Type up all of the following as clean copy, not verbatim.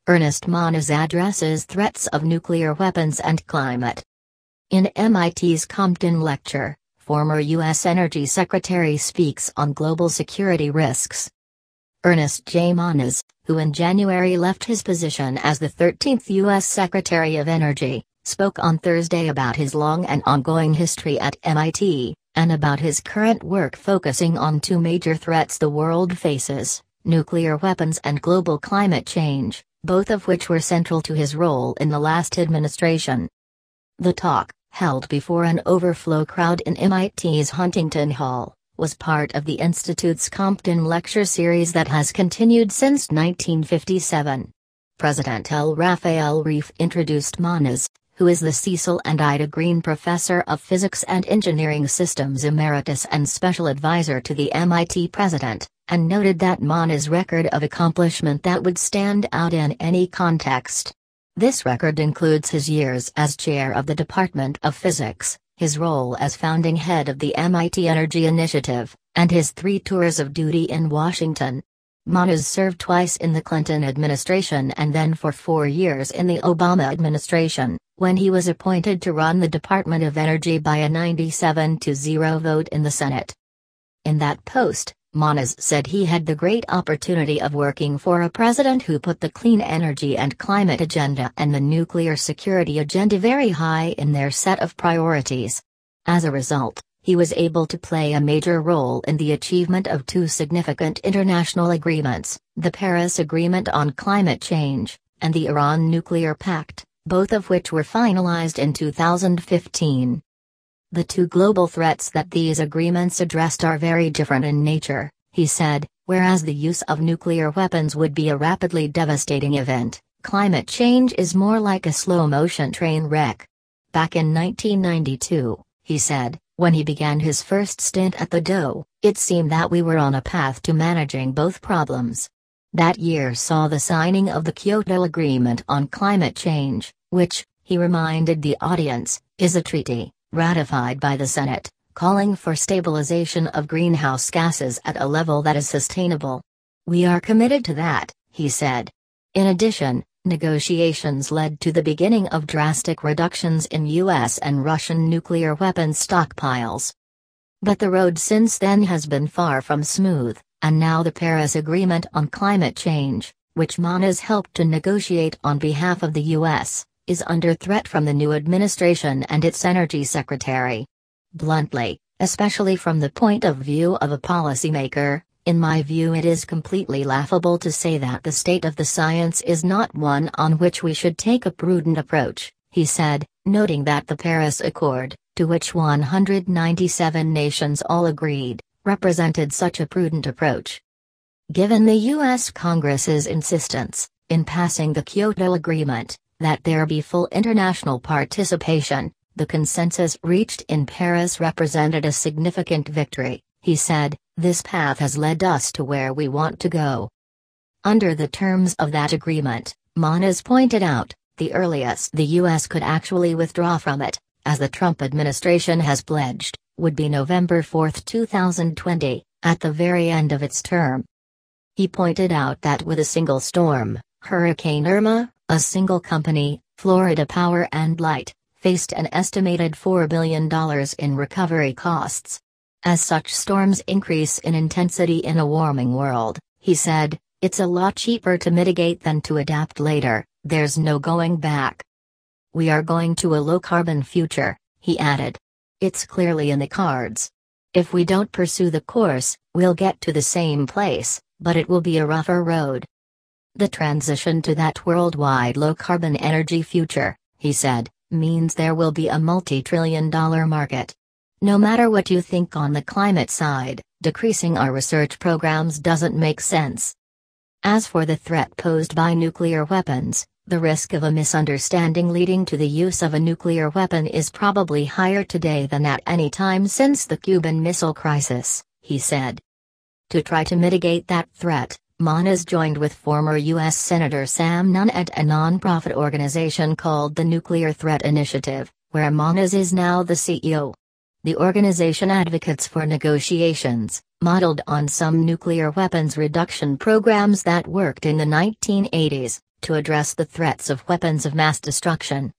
Ernest Moniz addresses threats of nuclear weapons and climate. In MIT's Compton Lecture, former U.S. Energy Secretary speaks on global security risks. Ernest J. Moniz, who in January left his position as the 13th U.S. Secretary of Energy, spoke on Thursday about his long and ongoing history at MIT, and about his current work focusing on two major threats the world faces: nuclear weapons and global climate change, both of which were central to his role in the last administration. The talk, held before an overflow crowd in MIT's Huntington Hall, was part of the Institute's Compton Lecture Series that has continued since 1957. President L. Raphael Reif introduced Moniz, who is the Cecil and Ida Green Professor of Physics and Engineering Systems Emeritus and Special Advisor to the MIT President, and noted that Moniz's record of accomplishment that would stand out in any context. This record includes his years as chair of the Department of Physics, his role as founding head of the MIT Energy Initiative, and his 3 tours of duty in Washington. Moniz served twice in the Clinton administration and then for 4 years in the Obama administration, when he was appointed to run the Department of Energy by a 97-0 vote in the Senate. In that post, Moniz said he had the great opportunity of working for a president who put the clean energy and climate agenda and the nuclear security agenda very high in their set of priorities. As a result, he was able to play a major role in the achievement of 2 significant international agreements, the Paris Agreement on Climate Change, and the Iran Nuclear Pact, both of which were finalized in 2015. The 2 global threats that these agreements addressed are very different in nature, he said. Whereas the use of nuclear weapons would be a rapidly devastating event, climate change is more like a slow-motion train wreck. Back in 1992, he said, when he began his first stint at the DOE, it seemed that we were on a path to managing both problems. That year saw the signing of the Kyoto Agreement on Climate Change, which, he reminded the audience, is a treaty ratified by the Senate, calling for stabilization of greenhouse gases at a level that is sustainable. We are committed to that, he said. In addition, negotiations led to the beginning of drastic reductions in U.S. and Russian nuclear weapons stockpiles. But the road since then has been far from smooth, and now the Paris Agreement on Climate Change, which Moniz helped to negotiate on behalf of the U.S., is under threat from the new administration and its energy secretary. Bluntly, especially from the point of view of a policymaker, in my view it is completely laughable to say that the state of the science is not one on which we should take a prudent approach, he said, noting that the Paris Accord, to which 197 nations all agreed, represented such a prudent approach. Given the U.S. Congress's insistence, in passing the Kyoto Agreement, that there be full international participation, the consensus reached in Paris represented a significant victory, he said. This path has led us to where we want to go. Under the terms of that agreement, Moniz pointed out, the earliest the U.S. could actually withdraw from it, as the Trump administration has pledged, would be November 4, 2020, at the very end of its term. He pointed out that with a single storm, Hurricane Irma, a single company, Florida Power and Light, faced an estimated $4 billion in recovery costs. As such storms increase in intensity in a warming world, he said, it's a lot cheaper to mitigate than to adapt later. There's no going back. We are going to a low-carbon future, he added. It's clearly in the cards. If we don't pursue the course, we'll get to the same place, but it will be a rougher road. The transition to that worldwide low-carbon energy future, he said, means there will be a multi-trillion-dollar market. No matter what you think on the climate side, decreasing our research programs doesn't make sense. As for the threat posed by nuclear weapons, the risk of a misunderstanding leading to the use of a nuclear weapon is probably higher today than at any time since the Cuban Missile Crisis, he said. To try to mitigate that threat, Moniz joined with former U.S. Senator Sam Nunn at a nonprofit organization called the Nuclear Threat Initiative, where Moniz is now the CEO. The organization advocates for negotiations, modeled on some nuclear weapons reduction programs that worked in the 1980s, to address the threats of weapons of mass destruction.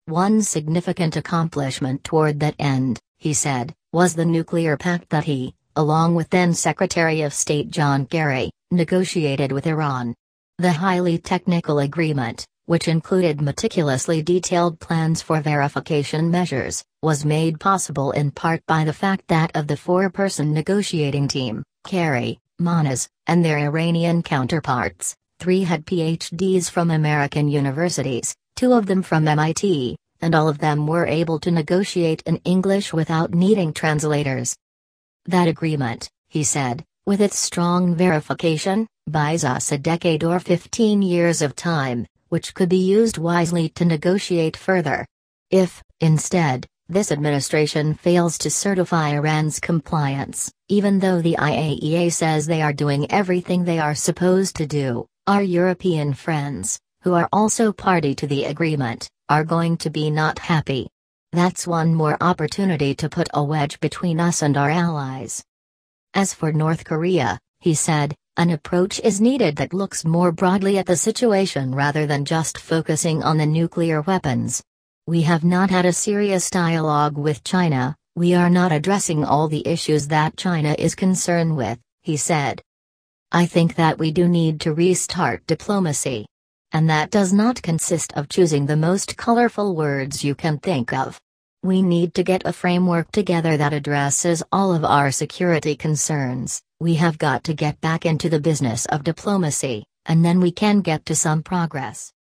One significant accomplishment toward that end, he said, was the nuclear pact that he, along with then Secretary of State John Kerry, negotiated with Iran. The highly technical agreement, which included meticulously detailed plans for verification measures, was made possible in part by the fact that of the four-person negotiating team, Kerry, Moniz, and their Iranian counterparts, 3 had PhDs from American universities, 2 of them from MIT, and all of them were able to negotiate in English without needing translators. That agreement, he said, with its strong verification, buys us a decade or 15 years of time, which could be used wisely to negotiate further. If, instead, this administration fails to certify Iran's compliance, even though the IAEA says they are doing everything they are supposed to do, our European friends, who are also party to the agreement, are going to be not happy. That's one more opportunity to put a wedge between us and our allies. As for North Korea, he said, an approach is needed that looks more broadly at the situation rather than just focusing on the nuclear weapons. We have not had a serious dialogue with China, we are not addressing all the issues that China is concerned with, he said. I think that we do need to restart diplomacy. And that does not consist of choosing the most colorful words you can think of. We need to get a framework together that addresses all of our security concerns. We have got to get back into the business of diplomacy, and then we can get to some progress.